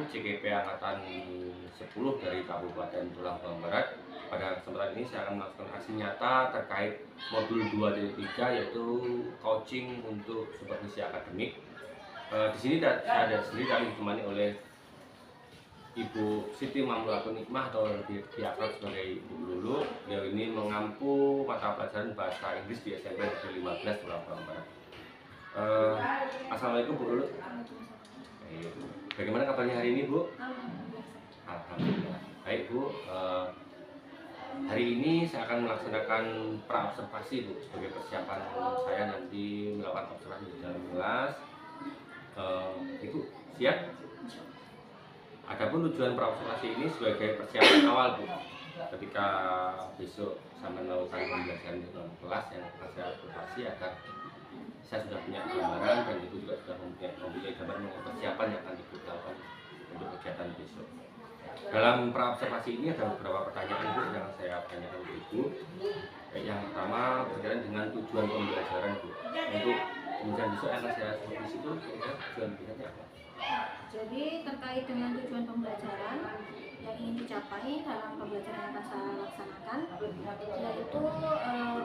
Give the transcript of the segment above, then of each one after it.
CGP Angkatan 10 dari Kabupaten Tulang Bawang Barat. Pada kesempatan ini saya akan melakukan aksi nyata terkait modul 2.3 yaitu coaching untuk supervisi akademik. Di sini saya ada sendiri kami ditemani oleh Ibu Siti Mamluatun Nikmah atau lebih akrab sebagai Ibu Lulu. Beliau ini mengampu mata pelajaran bahasa Inggris di SMP Negeri 15 Tulang Bawang Barat. Assalamualaikum Bu Lulu. Bagaimana kabarnya hari ini Bu? Alhamdulillah. Baik Bu, hari ini saya akan melaksanakan praobservasi Bu sebagai persiapan saya nanti melakukan observasi di dalam kelas. Ibu siap? Adapun tujuan praobservasi ini sebagai persiapan awal Bu, ketika besok saya melakukan pembelajaran di dalam kelas yang akan saya observasi agar saya sudah punya gambaran dan Ibu juga sudah mempunyai gambaran mengenai persiapan yang akan dilakukan untuk kegiatan besok. Dalam praobservasi ini ada beberapa pertanyaan Bu yang saya tanyakan ke Ibu. Yang pertama berkaitan dengan tujuan pembelajaran Bu. Untuk pembelajaran besok yang akan saya supervisi itu kira-kira tujuan pembelajarannya apa? Jadi terkait dengan tujuan pembelajaran yang ingin dicapai dalam pembelajaran yang akan saya laksanakan, yaitu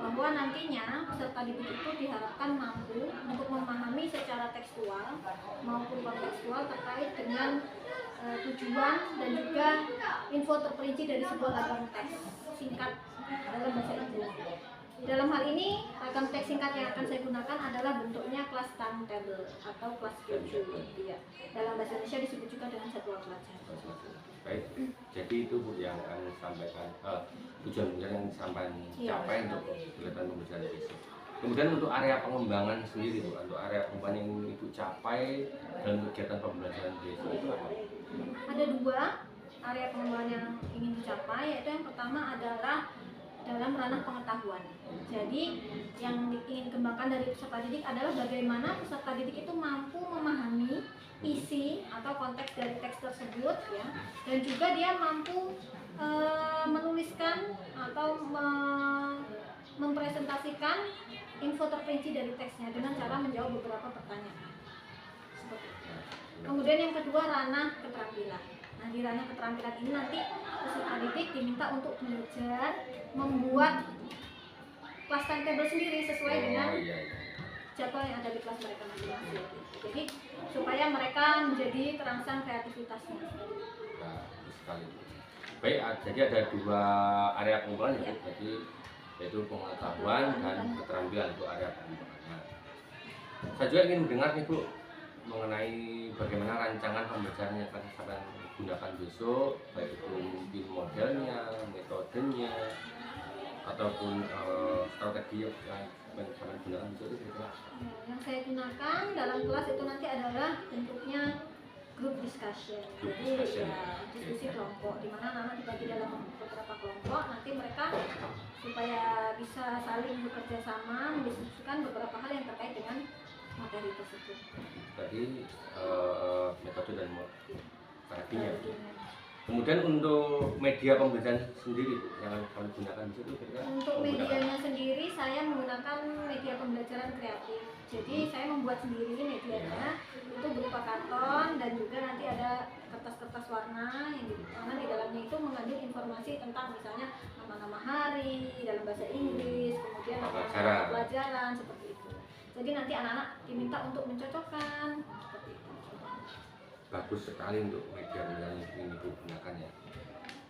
bahwa nantinya peserta didik itu diharapkan mampu untuk memahami secara tekstual maupun kontekstual terkait dengan tujuan dan juga info terperinci dari sebuah ragam teks singkat dalam bahasa Inggris. Dalam hal ini, ragam teks singkat yang akan saya gunakan adalah bentuknya kelas timetable atau kelas schedule. Ya. Dalam bahasa Indonesia disebut juga dengan jadwal pelajaran. Baik, jadi itu Bu yang akan sampaikan tujuan yang disampaikan capai untuk kegiatan pembelajaran besok. Kemudian untuk area pengembangan sendiri Bu, untuk area pengembangan yang Ibu capai dalam kegiatan pembelajaran besok itu apa? Ada dua area pengembangan yang ingin dicapai, yaitu yang pertama adalah dalam ranah pengetahuan. Jadi yang ingin dikembangkan dari peserta didik adalah bagaimana peserta didik itu mampu memahami isi atau konteks dari teks tersebut, ya, dan juga dia mampu menuliskan atau mempresentasikan info terperinci dari teksnya dengan cara menjawab beberapa pertanyaan. Seperti itu. Kemudian yang kedua ranah keterampilan. Nah, di ranah keterampilan ini nanti peserta didik diminta untuk belajar membuat kelas timetable sendiri sesuai dengan jadwal yang ada di kelas mereka masing-masing. Jadi supaya mereka menjadi terangsang kreativitasnya. Nah, sekali. Baik, jadi ada dua area pengembangan ya, jadi yaitu pengetahuan dan keterampilan untuk area pengembangan. Nah, saya juga ingin mendengar nih Bu mengenai bagaimana rancangan pembelajaran yang akan saya gunakan besok, baik itu mungkin modelnya, metodenya, ataupun strategi yang saya gunakan besok itu kira-kira. Yang saya gunakan dalam kelas itu nanti adalah bentuknya group discussion. Jadi ya, diskusi kelompok di mana anak-anak dibagi dalam beberapa kelompok, nanti mereka supaya bisa saling bekerja sama mendiskusikan beberapa hal yang terkait dengan materi tersebut. Tadi metode dan strateginya. Kemudian untuk media pembelajaran sendiri yang kami gunakan itu untuk medianya sendiri saya menggunakan media pembelajaran kreatif. Jadi saya membuat sendiri medianya, itu berupa karton dan juga nanti ada kertas-kertas warna yang mana di dalamnya itu mengandung informasi tentang misalnya nama-nama hari dalam bahasa Inggris, kemudian nama pelajaran seperti itu. Jadi nanti anak-anak diminta untuk mencocokkan seperti itu. Bagus sekali untuk media yang ingin Ibu gunakan ya.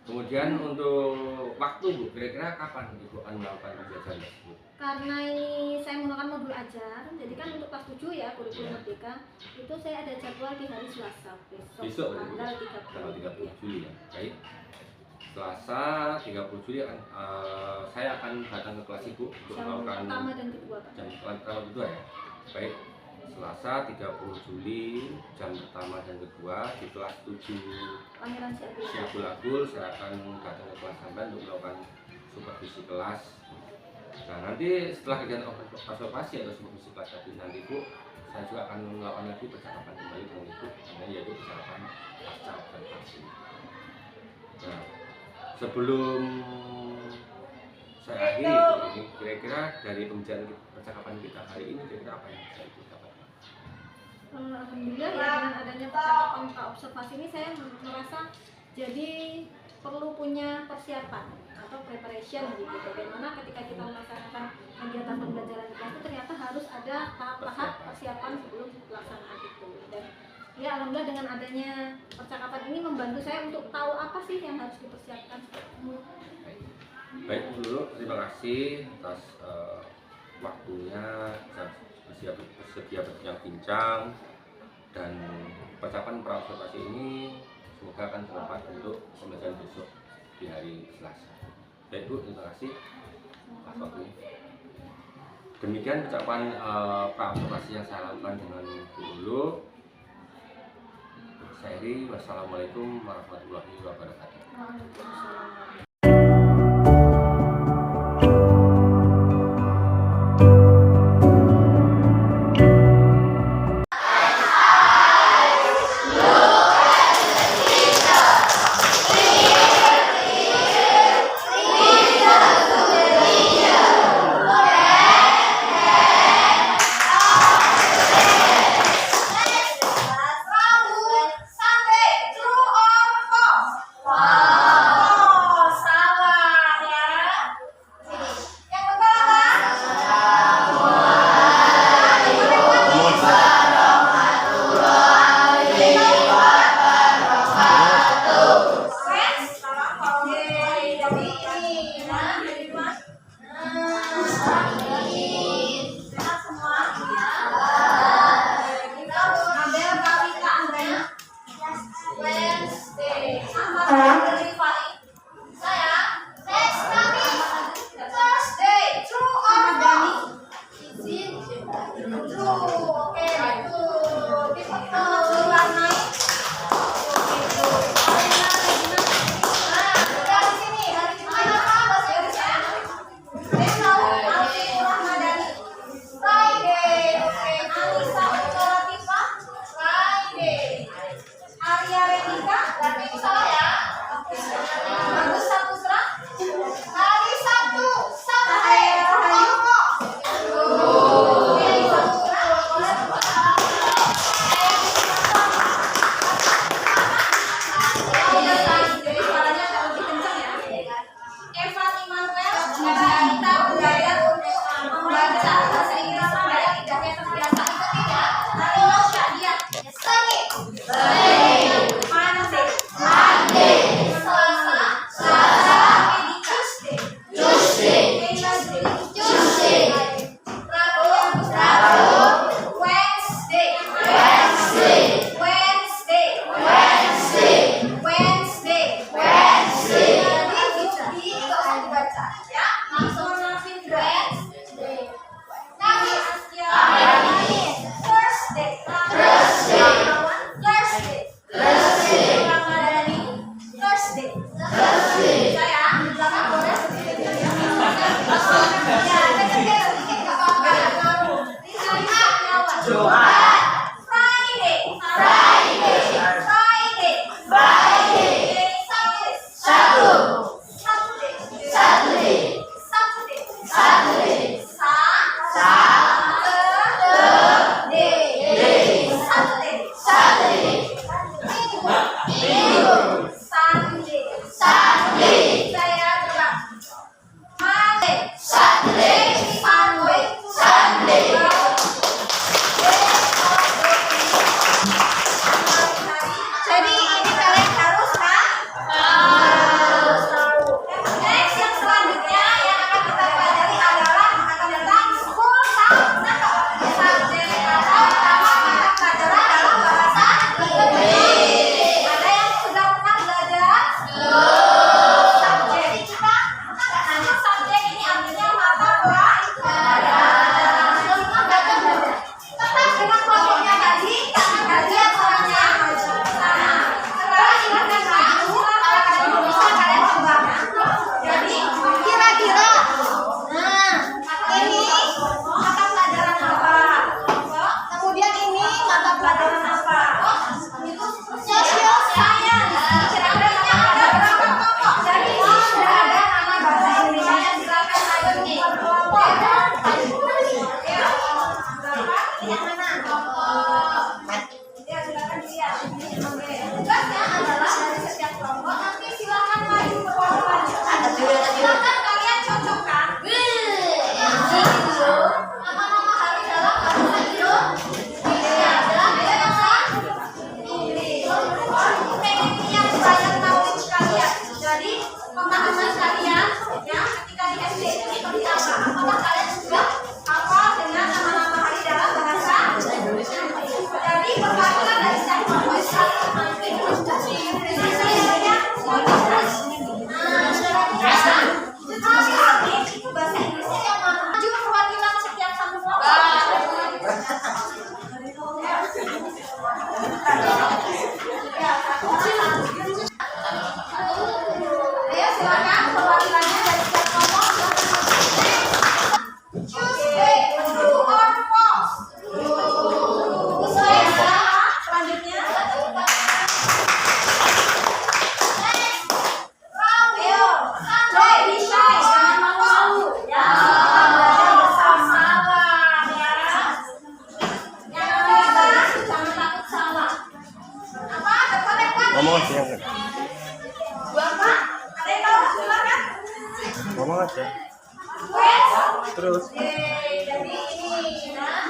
Kemudian untuk waktu Bu, kira-kira kapan Ibu akan melakukan pembelajaran tersebut? Karena ini saya menggunakan modul ajar, jadi kan untuk kelas 7 ya, kurikulum merdeka, itu saya ada jadwal di hari Selasa besok tanggal 30 Juli ya. Baik. Selasa 30 Juli saya akan datang ke kelas Ibu untuk melakukan pertama dan kedua Pak. Jam kedua ya. Baik. Selasa 30 Juli jam pertama dan kedua di kelas 7 Pangeran Syabul Agul. Saya akan datang ke kelas sampai untuk melakukan supervisi kelas. Nah, nanti setelah kegiatan observasi atau supervisi kelas tadi nanti Bu, saya juga akan melakukan lagi percakapan kembali dengan Ibu, yaitu percakapan pasca observasi. Nah, sebelum saya akhiri ini, kira-kira dari pembicaraan percakapan kita hari ini kira-kira apa yang bisa Ibu dapatkan? Alhamdulillah ya, dengan adanya percakapan observasi ini saya merasa jadi perlu punya persiapan atau preparation gitu. Bagaimana ketika kita melaksanakan kegiatan pembelajaran di kelas itu ternyata harus ada tahap-tahap persiapan sebelum pelaksanaan itu. Dan ya alhamdulillah dengan adanya percakapan ini membantu saya untuk tahu apa sih yang harus dipersiapkan. Baik dulu, terima kasih atas waktunya, bersedia berbincang-bincang, dan percakapan praobservasi ini semoga akan bermanfaat untuk pembelajaran besok di hari Selasa. Baik Bu, terima kasih atas waktunya. Demikian percakapan praobservasi yang saya lakukan dengan Bu Lulu. Saya Iri, wassalamualaikum warahmatullahi wabarakatuh. Waalaikumsalam. Siang kan? Bapak, ada yang tahu silakan. Ngomong aja. Terus. Jadi ini, nah.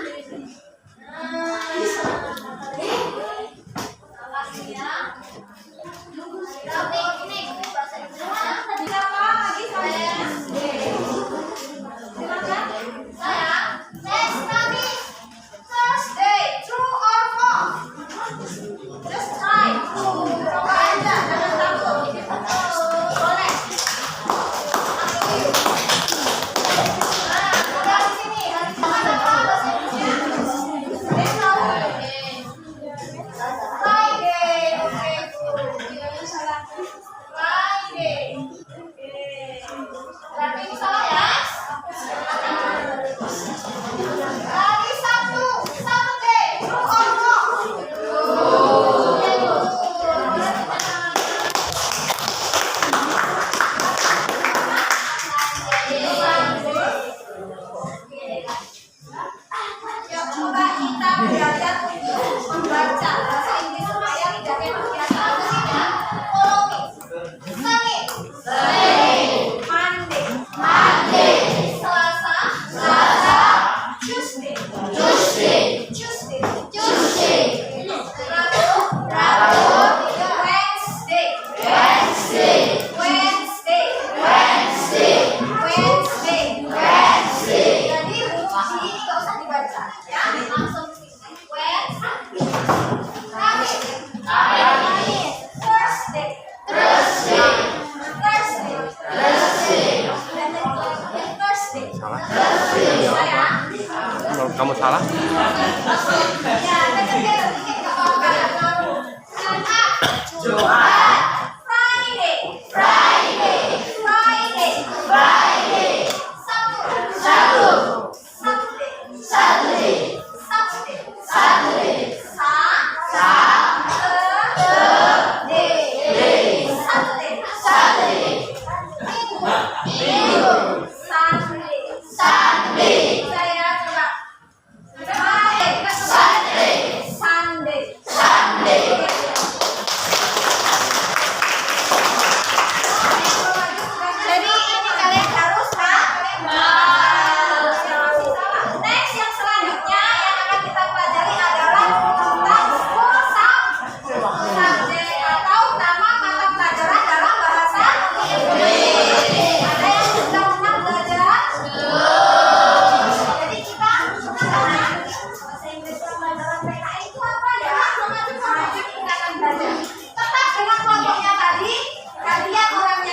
Kamu salah?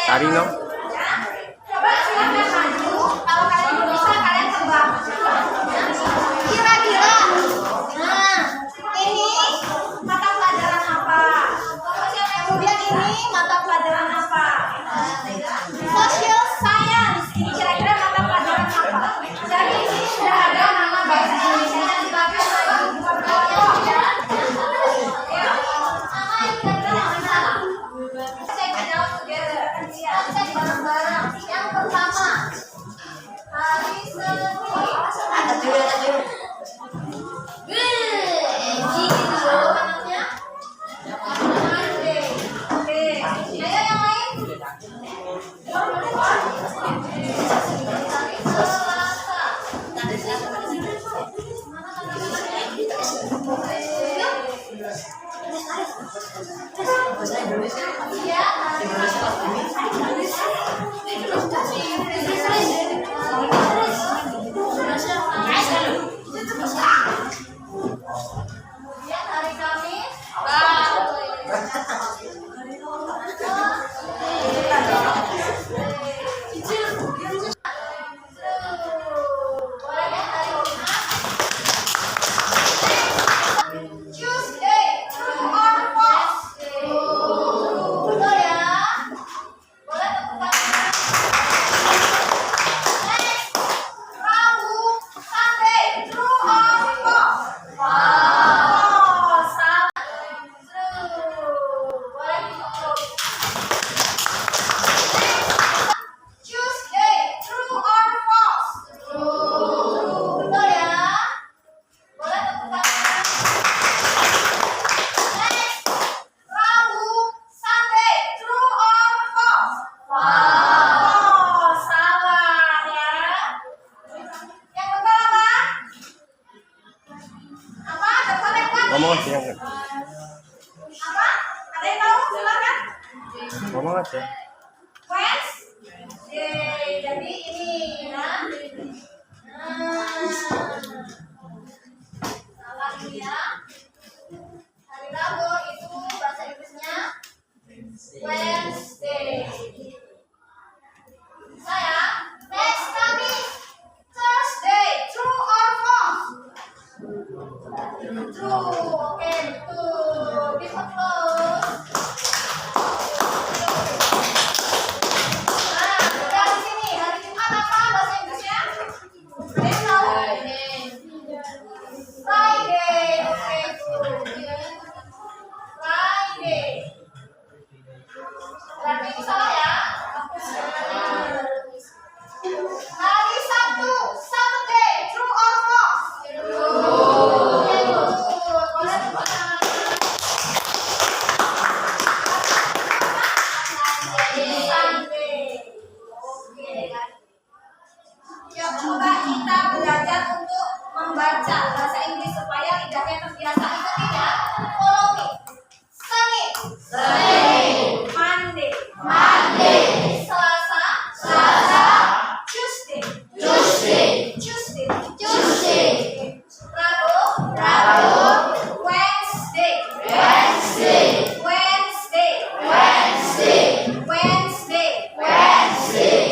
Arino. Coba silakan maju. Kalau kalian bisa, kalian terbang. Kira-kira, nah ini mata pelajaran apa? Kemudian ini mata pelajaran apa? Social Science. Ini kira-kira mata pelajaran apa? Jadi ini sudah ada nama bahasa Indonesia yang dipakai oleh dua kelompok ya. Nama yang kira-kira yang salah. Saya jawab together. Kita bareng-bareng. Yang pertama, hari Senin. Gitu jawabannya. Monday. Oke. Ayo yang lain. Hari Selasa. Ya. ngomong aja. Wednesday. Jadi ini ya. Salah ini ya. Hari Rabu itu bahasa Inggrisnya Wednesday. Saya next Kamis Thursday. True or false? True. Oke, betul. Bisa close. Nah, dari sini hari Jumat apa bahasa Inggrisnya? Kalian tahu? Friday. Oke, tuh. Friday. Berarti itu salah ya? Hari Sabtu, Saturday, true or false? True. Boleh tepuk tangan. Sunday. Oke. Yuk, coba kita belajar untuk membaca bahasa Inggris supaya lidahnya terbiasa. Ikutin ya. Follow me. Senin. Monday. Selasa. Tuesday. Rabu. Wednesday.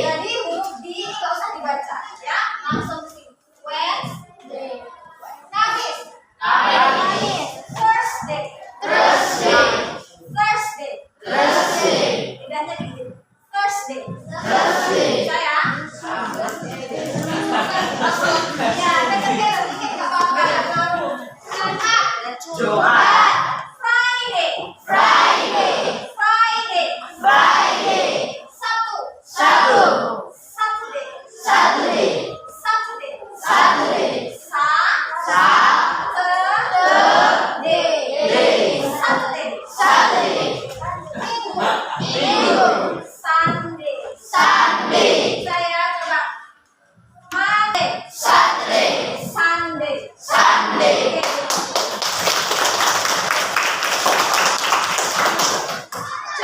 Jadi huruf D ini nggak usah dibaca ya, langsung ke sini. Wednesday. Kamis. Thursday. Lidahnya dikit. Thursday. Saya. Ya, kecil dikit nggak apa-apa. Jumat. Friday. Sabtu. Saturday. Minggu. Sunday. Saya coba. Monday. Sunday.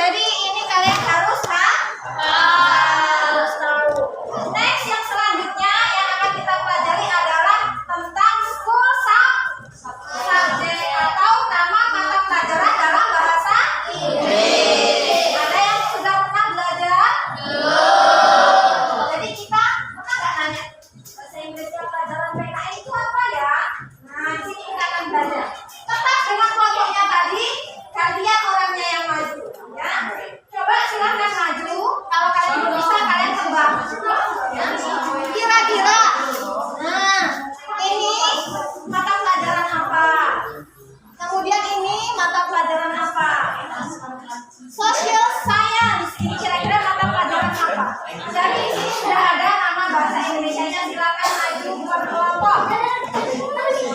Jadi ini kalian harus tahu. Next yang selanjutnya yang akan kita pelajari adalah tentang school subject atau nama mata pelajaran dalam bahasa Inggris. Ada yang sudah pernah belajar? Jadi kita pernah nggak nanya bahasa Inggris pelajaran PKI itu apa ya? Nah, di sini kita akan belajar. Tetap dengan kelompoknya tadi, kalian orangnya yang maju, ya. Coba silahkan maju. Kalau kalian belum bisa, kalian kembang. Ya. Kira-kira, nah, ini mata pelajaran apa? Kemudian ini mata pelajaran apa? Social Science. Ini kira-kira mata pelajaran apa? Jadi di sini sudah ada nama bahasa Indonesianya. Silakan maju buat kelompok. Ayo.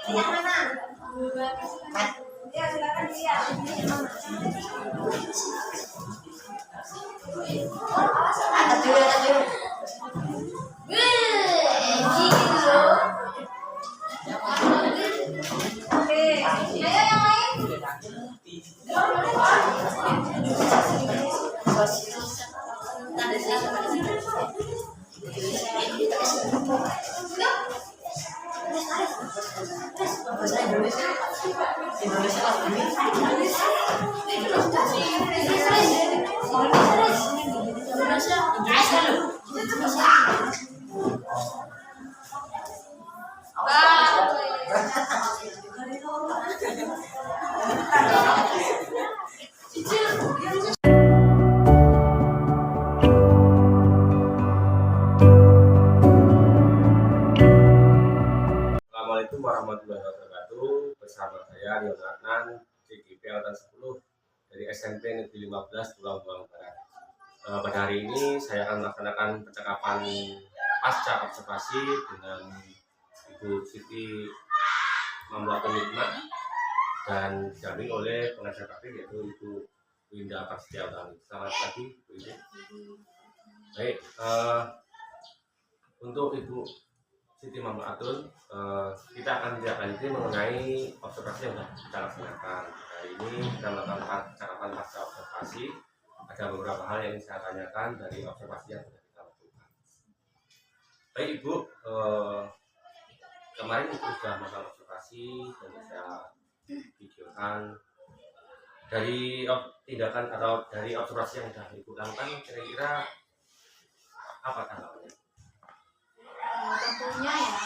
Pilih yang mana? Ya, silakan dilihat. Pilih yang mana? Gitu. Oke, ayo yang lain. Assalamualaikum warahmatullahi wabarakatuh. Bersama saya Yonatan CGP Angkatan 10 dari SMP Negeri 15 Tulang Barat. Pada hari ini saya akan melaksanakan percakapan pasca observasi dengan Ibu Siti Mamlatun Hikmah dan didampingi oleh pengajar praktik yaitu Ibu Winda Prasetyautami. Selamat pagi, Bu Ibu. Baik, untuk Ibu Siti Mamlatun, kita akan tindak lanjuti mengenai observasi yang sudah kita laksanakan. Hari ini kita melakukan percakapan dilakukan pasca observasi, ada beberapa hal yang saya tanyakan dari observasi yang sudah kita lakukan. Baik Ibu, kemarin Ibu sudah melakukan observasi dan saya videokan dari tindakan atau dari observasi yang sudah Ibu lakukan, kira-kira apa tanggapannya? Tentunya ya,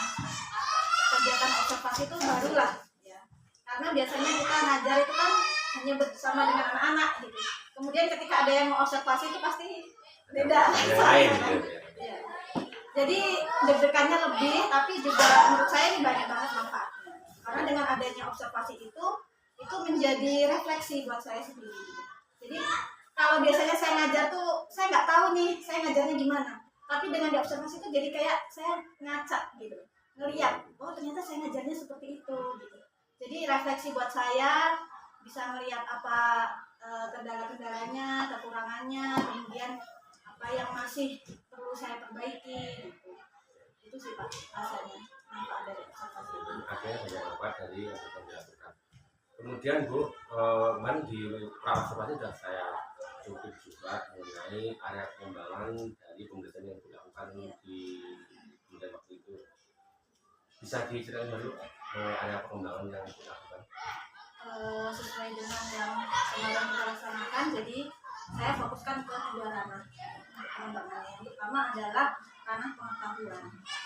kegiatan observasi itu barulah ya, karena biasanya kita ngajar itu kan hanya bersama dengan anak-anak gitu. Kemudian ketika ada yang mau observasi itu pasti beda. Yang lain gitu Ya. Jadi deg-degannya lebih, tapi juga menurut saya ini banyak banget manfaatnya. Karena dengan adanya observasi itu menjadi refleksi buat saya sendiri. Jadi kalau biasanya saya ngajar tuh saya nggak tahu nih saya ngajarnya gimana. Tapi dengan diobservasi itu jadi kayak saya ngaca gitu, ngeliat, oh ternyata saya ngajarnya seperti itu gitu. Jadi refleksi buat saya, bisa ngeliat apa kendala-kendalanya, kekurangannya, kemudian apa yang masih perlu saya perbaiki gitu. Itu sih Pak rasanya manfaat dari observasi itu. Akhirnya banyak manfaat dari yang sudah dilakukan. Kemudian Bu, di observasi sudah saya cukup juga mengenai area pengembangan dari pembelajaran yang dilakukan di kemudian waktu itu. Bisa diceritakan dulu area pengembangan yang dilakukan? Sesuai dengan yang kemarin kita laksanakan, jadi saya fokuskan ke 2 ranah pengembangannya. Yang pertama adalah ranah pengetahuan,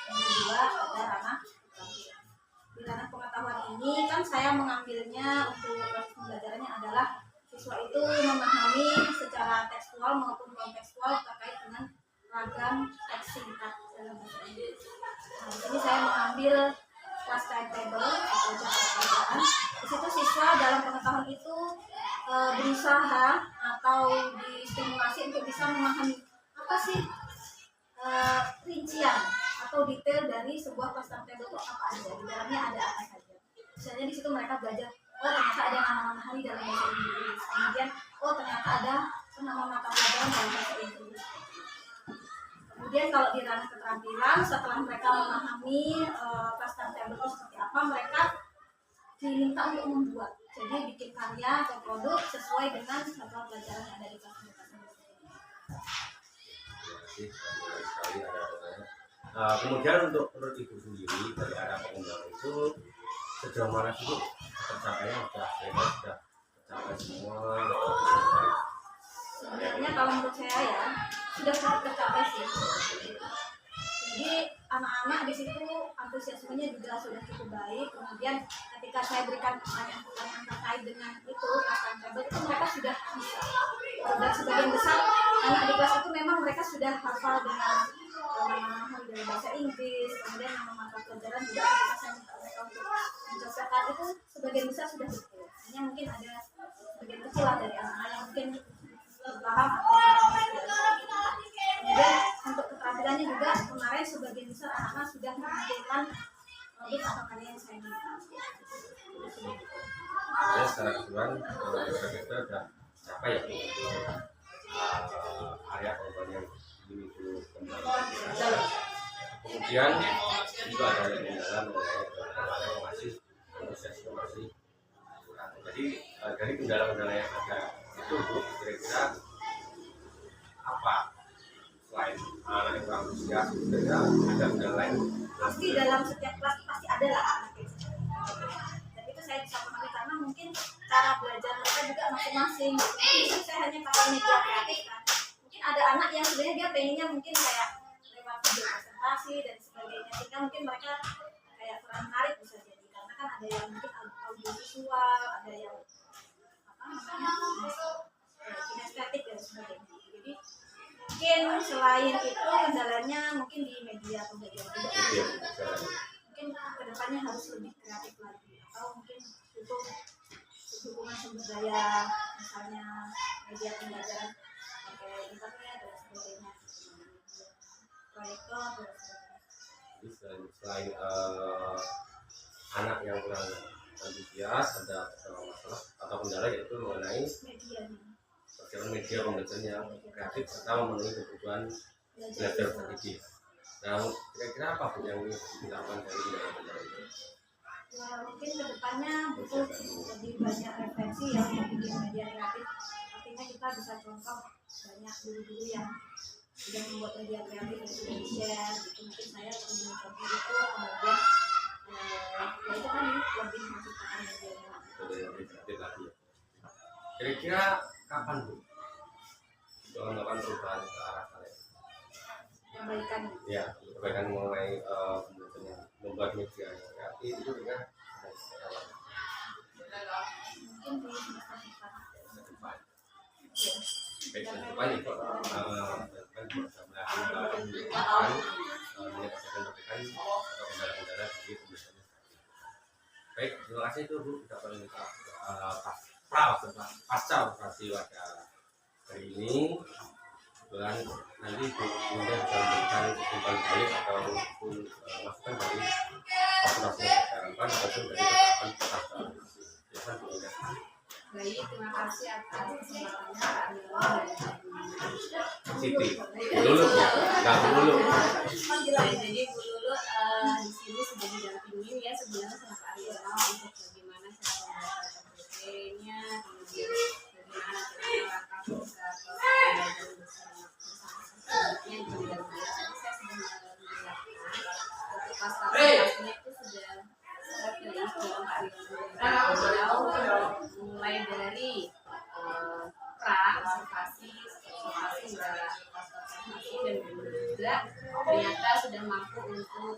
yang kedua ada ranah keterampilan. Di ranah pengetahuan ini kan saya mengambilnya untuk proses pembelajarannya adalah siswa itu memahami secara tekstual maupun kontekstual terkait dengan ragam teks singkat dalam bahasa Inggris. Nah, di sini saya mengambil class timetable atau jadwal pelajaran. Di situ siswa dalam pengetahuan itu berusaha atau distimulasi untuk bisa memahami apa sih rincian atau detail dari sebuah class timetable itu apa aja, di dalamnya ada apa saja. Misalnya di situ mereka belajar, oh ternyata ada nama-nama hari dalam bahasa Inggris, kemudian oh ternyata ada nama mata pelajaran dalam bahasa Inggris. Kemudian kalau di ranah keterampilan, setelah mereka memahami class timetable itu seperti apa, mereka diminta untuk membuat, jadi bikin karya atau produk sesuai dengan jadwal pelajaran yang ada di kelas tersebut. Kemudian untuk menurut Ibu sendiri dari area pengembangan itu sejauh mana sih Bu tercapainya? Sudah tercapai semua? Sebenarnya kalau menurut saya ya sudah cukup tercapai sih. Jadi anak-anak di situ antusiasmenya juga sudah cukup baik. Kemudian ketika saya berikan pertanyaan-pertanyaan terkait dengan itu class timetable itu mereka sudah bisa. Dan sebagian besar anak di kelas itu memang mereka sudah hafal dengan nama-nama hari dalam bahasa Inggris, kemudian nama mata pelajaran juga ketika saya minta mereka untuk mencocokan itu sebagian besar sudah betul. Hanya mungkin ada sebagian kecil lah dari anak-anak yang mungkin paham atau kemudian untuk keterampilannya juga kemarin sebagian besar anak-anak sudah mengumpulkan produk atau karya yang saya minta. Ya, secara keseluruhan kita sudah capai ya area pengembangan yang itu kembali. Kemudian juga ada kendala mengenai masih kurang. Jadi dari kendala-kendala yang ada itu Bu, kira-kira apa selain anak yang kurang antusias, kira-kira ada kendala lain? Pasti dalam setiap kelas pasti ada lah anak yang dan itu saya bisa pahami karena mungkin cara belajar mereka juga masing-masing. Jadi saya hanya pakai media kreatif kan. Mungkin ada anak yang sebenarnya dia pengennya mungkin kayak lewat video presentasi dan sebagainya, sehingga mungkin mereka kayak kurang menarik bisa jadi karena kan ada yang mungkin audio visual, ada yang apa namanya kinestetik dan sebagainya. Jadi mungkin selain itu kendalanya mungkin di media pembelajaran juga. Mungkin kedepannya harus lebih kreatif lagi atau mungkin butuh dukungan sumber daya, misalnya media pembelajaran pakai internet dan sebagainya, proyektor dan sebagainya. Jadi selain anak yang kurang antusias, ada masalah atau kendala yaitu mengenai media pembelajaran yang kreatif serta memenuhi kebutuhan belajar terdidik. Nah, kira-kira apa Bu yang dilakukan dari kendala-kendala itu? Ya, mungkin kedepannya butuh lebih banyak refleksi yang bikin media kreatif kita bisa contoh banyak guru-guru yang sudah membuat media kreatif yang sudah di-share gitu. Mungkin saya perlu mencoba itu, kemudian ya itu kan lebih menciptakan media yang lebih kreatif lagi ya. Kira-kira kapan Bu melakukan perubahan ke arah kalian? perbaikan Ya, perbaikan mengenai membuat media yang kreatif itu dengan mungkin di semester depan. baik ke depan itu kan mudah-mudahan menyelesaikan kendala-kendala dari pembahasannya. Baik, terima kasih itu Bu. Kita paling pasca operasi wajah hari ini. Kemudian nanti Bu kemudian bisa memberikan umpan balik ataupun masukan dari operasi wajah ataupun dari ketaatan pasca operasi. Silakan Bu Indah. Baik, terima kasih atas kesempatannya Pak Nilo dan Siti, Bu Lulu ya, nggak Bu Lulu. jadi Bu Lulu di sini sudah didampingin ya sebenarnya sama Pak Aryono untuk bagaimana cara pembuatan PPT-nya, kemudian bagaimana cara langkah bisa ke pembelajaran bersama-sama kemudian tadi saya sudah menjelaskan untuk pasca-pascanya itu sudah tertulis dalam Pak Aryono mulai dari observasi hingga observasi dan juga ternyata sudah mampu untuk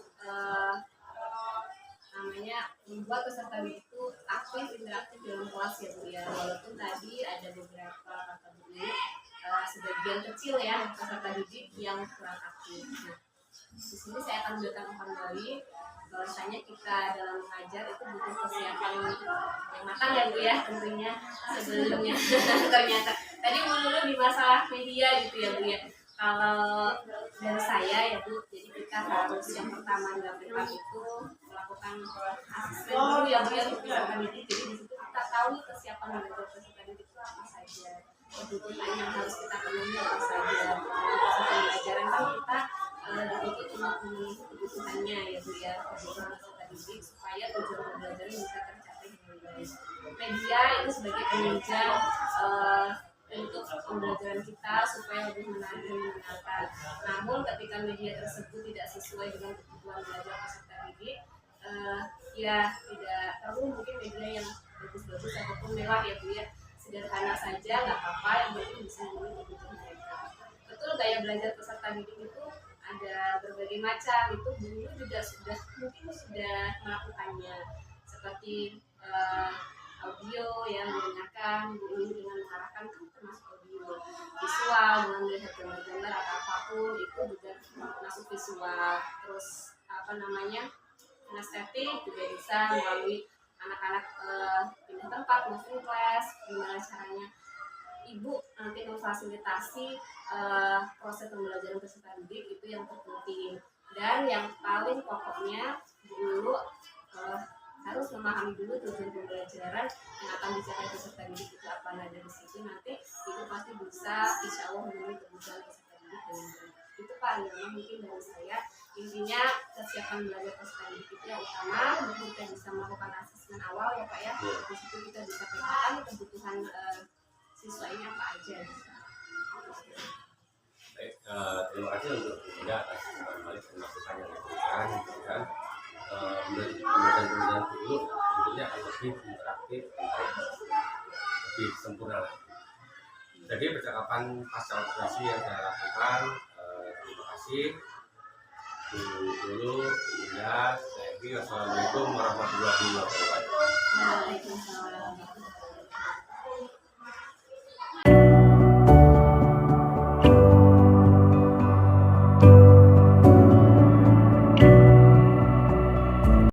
membuat peserta didik itu aktif interaktif dalam kelas ya Bu ya, walaupun tadi ada beberapa kata Bu sebagian kecil ya peserta didik yang kurang aktif. Nah, di sini saya akan menjelaskan kembali bahwasanya kita dalam mengajar itu butuh kesiapan yang matang ya Bu ya tentunya sebelumnya. Ternyata tadi menurut di masalah media gitu ya Bu ya, kalau dari saya ya Bu, jadi kita harus yang pertama nggak privat itu melakukan asesmen dulu ya Bu ya untuk peserta didik. Jadi di situ kita tahu kesiapan dari peserta didik itu apa saja, kebutuhan yang harus kita penuhi apa saja. Proses pembelajaran kan kita dituntut untuk memenuhi kebutuhannya ya Bu ya, kebutuhan peserta didik supaya tujuan pembelajaran bisa tercapai dengan baik. Media itu sebagai penunjang untuk pembelajaran kita supaya lebih menarik dan menyenangkan. Namun ketika media tersebut tidak sesuai dengan kebutuhan belajar peserta didik, ya tidak perlu mungkin media yang bagus-bagus ataupun mewah ya Bu ya, sederhana saja nggak apa-apa, yang penting bisa memenuhi kebutuhan mereka. Betul, gaya belajar peserta didik itu ada berbagai macam, itu dulu juga mungkin sudah melakukannya, seperti audio yang mendengarkan, dengan mengarahkan kan termasuk audio, visual dengan melihat gambar-gambar atau apapun itu juga masuk visual. Terus kinestetik juga bisa melalui anak-anak pindah tempat, moving class, gimana caranya Ibu nanti memfasilitasi proses pembelajaran peserta didik itu yang terpenting. Dan yang paling pokoknya dulu harus memahami dulu tujuan pembelajaran yang akan dicapai peserta didik itu apa. Nah dari situ nanti Ibu pasti bisa insya Allah memenuhi kebutuhan peserta didik dengan baik. Itu Pak Nyono mungkin dari saya. Intinya kesiapan belajar peserta didik itu yang utama. Mungkin kita bisa melakukan asesmen awal ya Pak ya. Di situ kita bisa petakan kebutuhan siswa ini apa aja. Baik, terima kasih untuk Bunda atas kembali masukan yang diberikan. Pembelajaran dulu tentunya akan lebih interaktif, lebih sempurna lagi. Jadi percakapan pasca operasi yang saya lakukan, terima kasih dulu Bunda. Assalamualaikum warahmatullahi wabarakatuh.